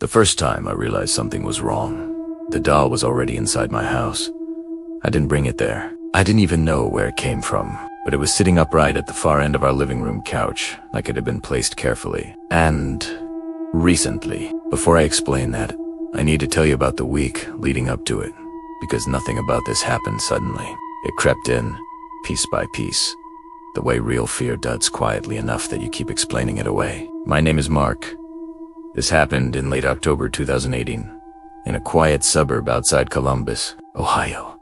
The first time I realized something was wrong, the doll was already inside my house. I didn't bring it there. I didn't even know where it came from, but it was sitting upright at the far end of our living room couch, like it had been placed carefully. And recently, before I explain that, I need to tell you about the week leading up to it, because nothing about this happened suddenly. It crept in, piece by piece, the way real fear does, quietly enough that you keep explaining it away. My name is Mark. This happened in late October 2018, in a quiet suburb outside Columbus, Ohio.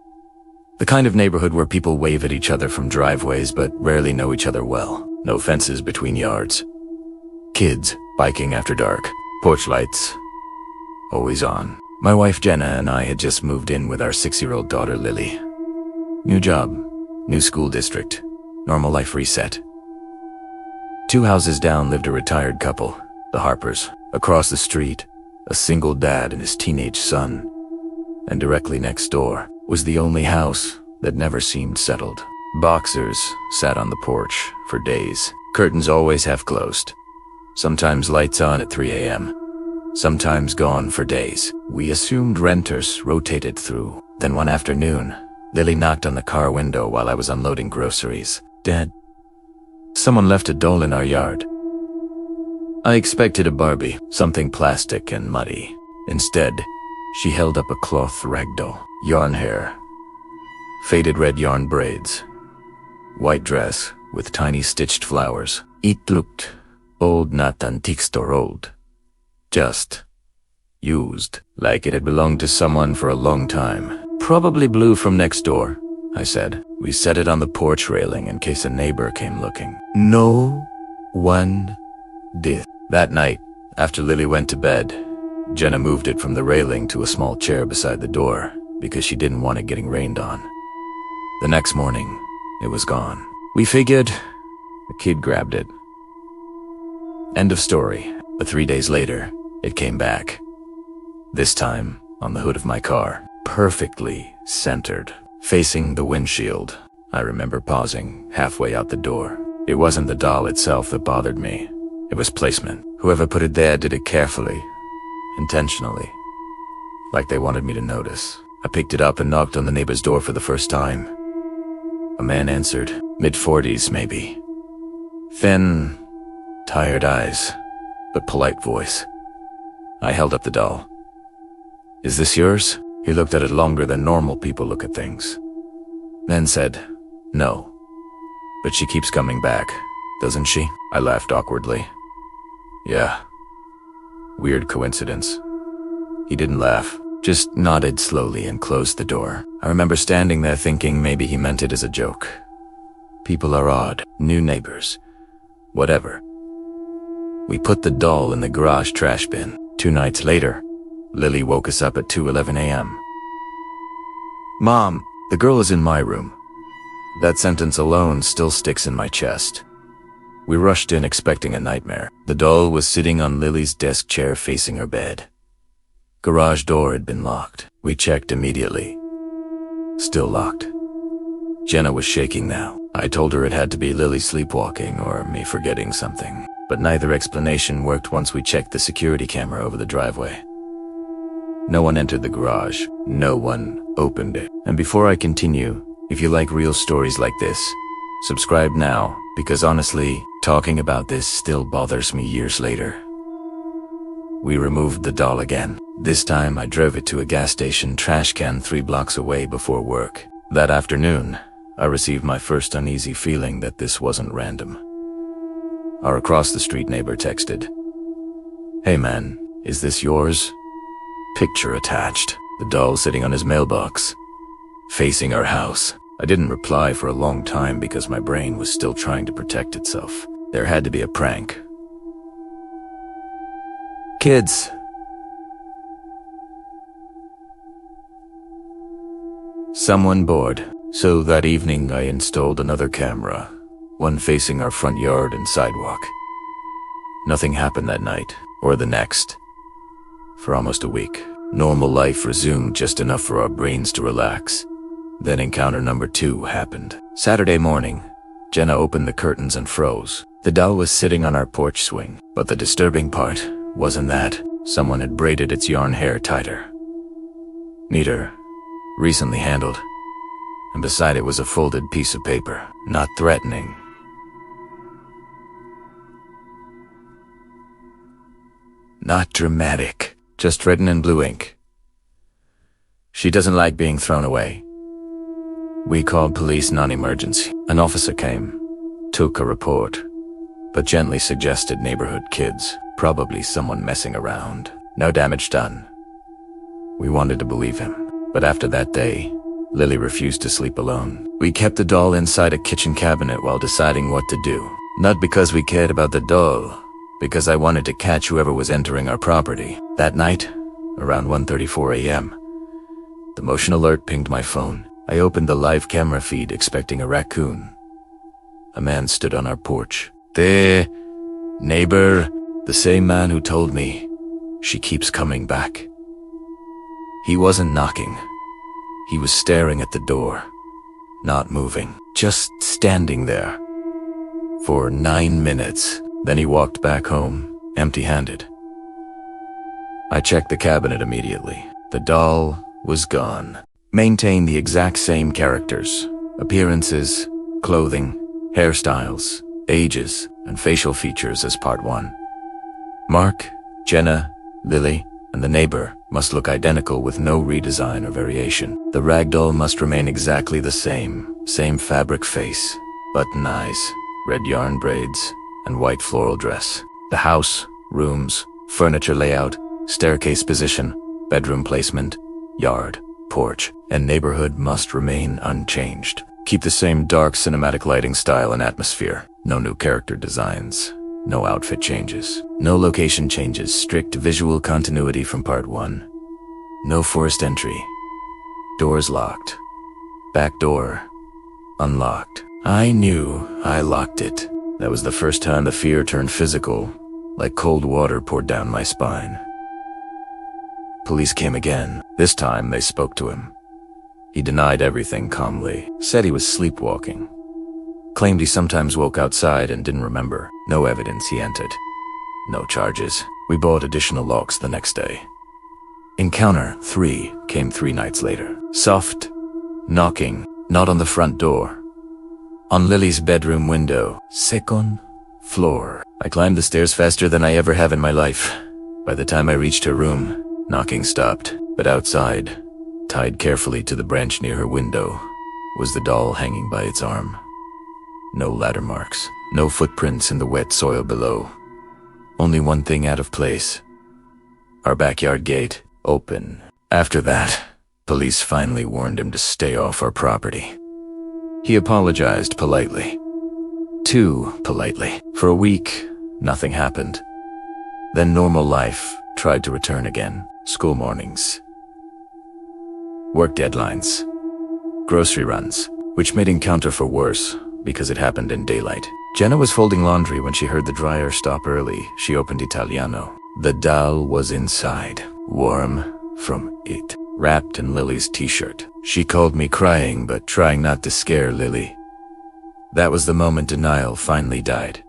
The kind of neighborhood where people wave at each other from driveways but rarely know each other well. No fences between yards. Kids biking after dark. Porch lights always on. My wife Jenna and I had just moved in with our 6-year-old daughter Lily. New job, new school district, normal life reset. 2 houses down lived a retired couple, the Harpers. Across the street, a single dad and his teenage son. And directly next door was the only house that never seemed settled. Boxers sat on the porch for days. Curtains always half closed. Sometimes lights on at 3 a.m. Sometimes gone for days. We assumed renters rotated through. Then one afternoon, Lily knocked on the car window while I was unloading groceries. "Dad, someone left a doll in our yard." I expected a Barbie, something plastic and muddy. Instead, she held up a cloth ragdoll. Yarn hair, faded red yarn braids, white dress with tiny stitched flowers. It looked old, not antique store old. Just used, like it had belonged to someone for a long time. "Probably blue from next door," I said. We set it on the porch railing in case a neighbor came looking. No one did. That night, after Lily went to bed, Jenna moved it from the railing to a small chair beside the door because she didn't want it getting rained on. The next morning, it was gone. We figured a kid grabbed it. End of story. But 3 days later, it came back. This time, on the hood of my car, perfectly centered, facing the windshield. I remember pausing halfway out the door. It wasn't the doll itself that bothered me. It was placement. Whoever put it there did it carefully, intentionally, like they wanted me to notice. I picked it up and knocked on the neighbor's door for the first time. A man answered, mid-40s maybe. Thin, tired eyes, but polite voice. I held up the doll. "Is this yours?" He looked at it longer than normal people look at things. Then said, "No. But she keeps coming back, doesn't she?" I laughed awkwardly. "Yeah. Weird coincidence." He didn't laugh, just nodded slowly and closed the door. I remember standing there thinking maybe he meant it as a joke. People are odd, new neighbors, whatever. We put the doll in the garage trash bin. 2 nights later, Lily woke us up at 2:11 a.m. "Mom, the girl is in my room." That sentence alone still sticks in my chest. We rushed in expecting a nightmare. The doll was sitting on Lily's desk chair facing her bed. Garage door had been locked. We checked immediately. Still locked. Jenna was shaking now. I told her it had to be Lily sleepwalking or me forgetting something, but neither explanation worked once we checked the security camera over the driveway. No one entered the garage. No one opened it. And before I continue, if you like real stories like this, subscribe now, because honestly, talking about this still bothers me years later. We removed the doll again. This time I drove it to a gas station trash can 3 blocks away before work. That afternoon, I received my first uneasy feeling that this wasn't random. Our across the street neighbor texted, "Hey man, is this yours?" Picture attached. The doll sitting on his mailbox, facing our house. I didn't reply for a long time because my brain was still trying to protect itself. There had to be a prank. Kids. Someone bored. So that evening I installed another camera, one facing our front yard and sidewalk. Nothing happened that night, or the next. For almost a week, normal life resumed just enough for our brains to relax. Then encounter number 2 happened. Saturday morning, Jenna opened the curtains and froze. The doll was sitting on our porch swing, but the disturbing part wasn't that. Someone had braided its yarn hair tighter. Neater, recently handled, and beside it was a folded piece of paper, not threatening. Not dramatic, just written in blue ink. She doesn't like being thrown away. We called police non-emergency. An officer came, took a report, but gently suggested neighborhood kids, probably someone messing around. No damage done. We wanted to believe him, but after that day, Lily refused to sleep alone. We kept the doll inside a kitchen cabinet while deciding what to do. Not because we cared about the doll, because I wanted to catch whoever was entering our property. That night, around 1:34 a.m., the motion alert pinged my phone. I opened the live camera feed expecting a raccoon. A man stood on our porch. "There, neighbor," the same man who told me, "She keeps coming back." He wasn't knocking. He was staring at the door, not moving, just standing there. For 9 minutes, then he walked back home, empty-handed. I checked the cabinet immediately. The doll was gone. Maintained the exact same characters, appearances, clothing, hairstyles, ages, and facial features as part 1. Mark, Jenna, Lily, and the neighbor must look identical with no redesign or variation. The ragdoll must remain exactly the same fabric face, button eyes, red yarn braids, and white floral dress. The house, rooms, furniture layout, staircase position, bedroom placement, yard, porch, and neighborhood must remain unchanged. Keep the same dark cinematic lighting style and atmosphere. No new character designs. No outfit changes. No location changes. Strict visual continuity from part 1. No forced entry. Doors locked. Back door unlocked. I knew I locked it. That was the first time the fear turned physical, like cold water poured down my spine. Police came again. This time they spoke to him. He denied everything calmly, said he was sleepwalking. Claimed he sometimes woke outside and didn't remember. No evidence he entered. No charges. We bought additional locks the next day. Encounter 3 came 3 nights later. Soft knocking, not on the front door. On Lily's bedroom window, second floor. I climbed the stairs faster than I ever have in my life. By the time I reached her room, knocking stopped, but outside, tied carefully to the branch near her window, was the doll hanging by its arm. No ladder marks, no footprints in the wet soil below. Only one thing out of place. Our backyard gate, open. After that, police finally warned him to stay off our property. He apologized politely. Too politely. For a week, nothing happened. Then normal life tried to return again. School mornings. Work deadlines. Grocery runs, which made Encounter for worse because it happened in daylight. Jenna was folding laundry when she heard the dryer stop early. She opened Italiano. The doll was inside, warm from it, wrapped in Lily's t-shirt. She called me crying, but trying not to scare Lily. That was the moment denial finally died.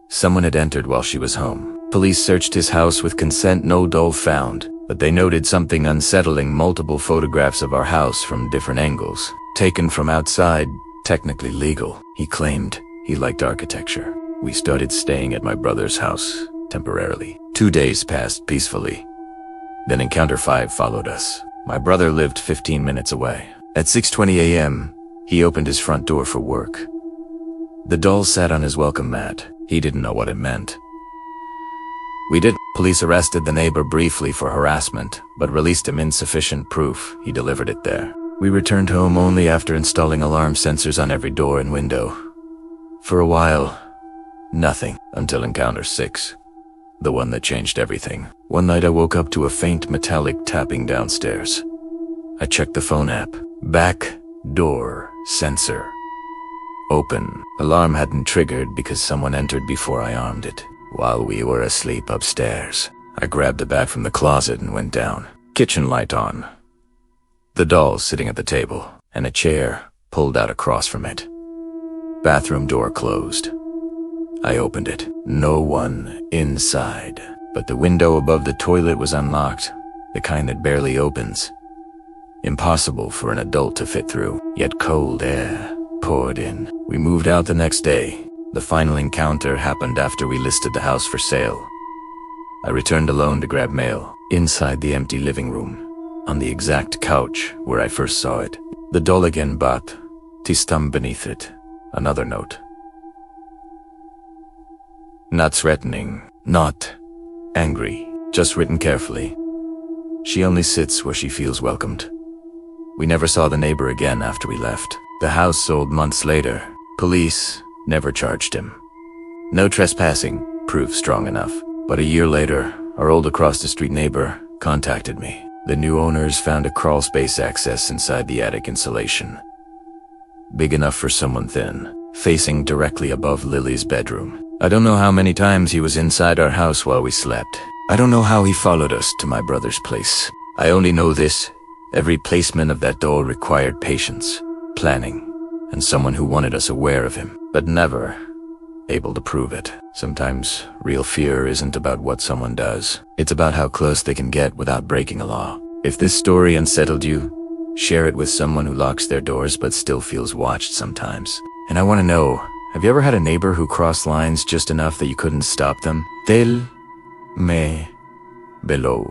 Someone had entered while she was home. Police searched his house with consent. No doll found, but they noted something unsettling: multiple photographs of our house from different angles, taken from outside, technically legal. He claimed he liked architecture. We started staying at my brother's house, temporarily. 2 days passed peacefully. Then Encounter 5 followed us. My brother lived 15 minutes away. At 6:20 a.m., he opened his front door for work. The doll sat on his welcome mat. He didn't know what it meant. Police arrested the neighbor briefly for harassment, but released him insufficient proof. He delivered it there. We returned home only after installing alarm sensors on every door and window. For a while, nothing, until Encounter 6. The one that changed everything. One night I woke up to a faint metallic tapping downstairs. I checked the phone app. Back door sensor open. Alarm hadn't triggered because someone entered before I armed it. While we were asleep upstairs, I grabbed a bat from the closet and went down. Kitchen light on. The doll sitting at the table, and a chair pulled out across from it. Bathroom door closed. I opened it. No one inside. but the window above the toilet was unlocked, the kind that barely opens. Impossible for an adult to fit through, yet cold air poured in. We moved out the next day. The final encounter happened after we listed the house for sale. I returned alone to grab mail, inside the empty living room, on the exact couch where I first saw it. The Doligen Bat, Tistam beneath it. Another note. Not threatening, not angry, just written carefully. She only sits where she feels welcomed. We never saw the neighbor again after we left. The house sold months later. Police never charged him. No trespassing, proof strong enough. But a year later, our old across-the-street neighbor contacted me. The new owners found a crawl-space access inside the attic insulation. Big enough for someone thin, facing directly above Lily's bedroom. I don't know how many times he was inside our house while we slept. I don't know how he followed us to my brother's place. I only know this: every placement of that door required patience, planning, and someone who wanted us aware of him, but never able to prove it. Sometimes real fear isn't about what someone does. It's about how close they can get without breaking a law. If this story unsettled you, share it with someone who locks their doors but still feels watched sometimes. And I want to know, have you ever had a neighbor who crossed lines just enough that you couldn't stop them? Tell me below.